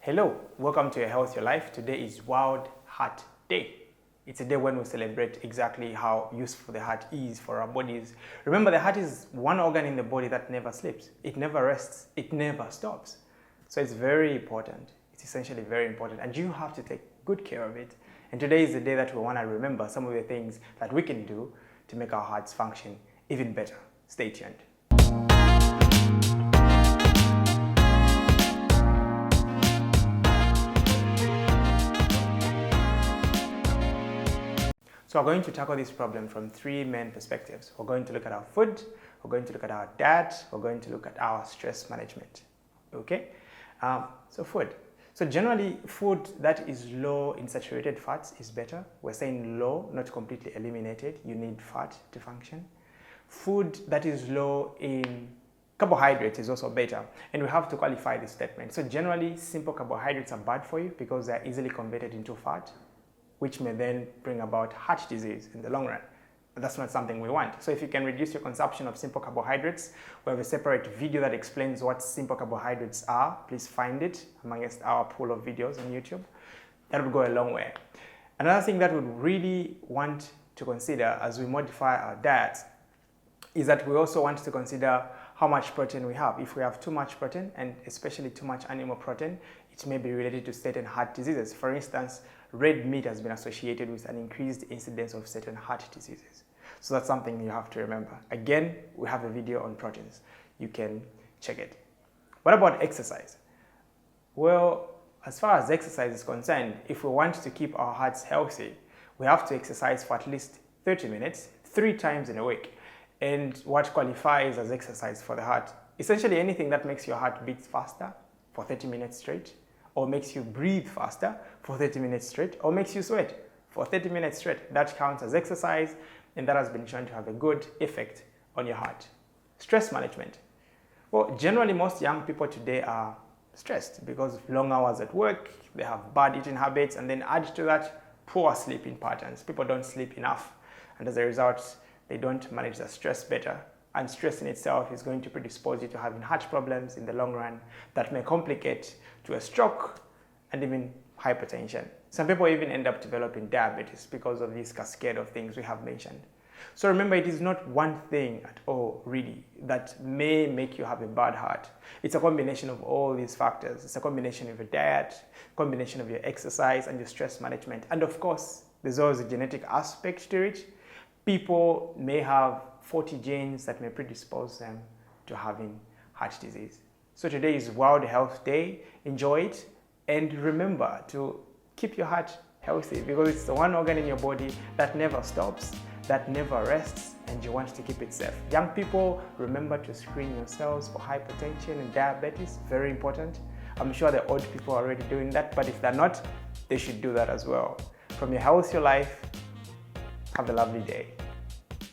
Hello, welcome to Your Health, Your Life. Today is World Heart Day. It's a day when we celebrate exactly how useful the heart is for our bodies. Remember, the heart is one organ in the body that never sleeps. It never rests. It never stops. So it's very important. It's essentially very important. And you have to take good care of it. And today is the day that we want to remember some of the things that we can do to make our hearts function even better. Stay tuned. So we're going to tackle this problem from three main perspectives. We're going to look at our food, we're going to look at our diet, we're going to look at our stress management. Okay? So food. So generally, food that is low in saturated fats is better. We're saying low, not completely eliminated. You need fat to function. Food that is low in carbohydrates is also better. And we have to qualify this statement. So generally, simple carbohydrates are bad for you because they're easily converted into fat, which may then bring about heart disease in the long run. But that's not something we want. So if you can reduce your consumption of simple carbohydrates, we have a separate video that explains what simple carbohydrates are. Please find it amongst our pool of videos on YouTube. That would go a long way. Another thing that we really want to consider as we modify our diets is that we also want to consider how much protein we have. If we have too much protein, and especially too much animal protein, it may be related to certain heart diseases. For instance, red meat has been associated with an increased incidence of certain heart diseases. So that's something you have to remember. Again, we have a video on proteins. You can check it. What about exercise? Well, as far as exercise is concerned, if we want to keep our hearts healthy, we have to exercise for at least 30 minutes, 3 times in a week. And what qualifies as exercise for the heart? Essentially anything that makes your heart beat faster for 30 minutes straight, or makes you breathe faster for 30 minutes straight, or makes you sweat for 30 minutes straight. That counts as exercise, and that has been shown to have a good effect on your heart. Stress management. Well, generally most young people today are stressed because of long hours at work, they have bad eating habits, and then add to that poor sleeping patterns. People don't sleep enough, and as a result, they don't manage their stress better. And stress in itself is going to predispose you to having heart problems in the long run that may complicate to a stroke and even hypertension. Some people even end up developing diabetes because of this cascade of things we have mentioned. So remember, it is not one thing at all, really, that may make you have a bad heart. It's a combination of all these factors. It's a combination of your diet, combination of your exercise and your stress management. And of course, there's always a genetic aspect to it. People may have 40 genes that may predispose them to having heart disease. So today is World Health Day. Enjoy it, and remember to keep your heart healthy because it's the one organ in your body that never stops, that never rests, and you want to keep it safe. Young people, remember to screen yourselves for hypertension and diabetes. Very important. I'm sure the old people are already doing that, but if they're not, they should do that as well. From Your Health, Your Life, have a lovely day.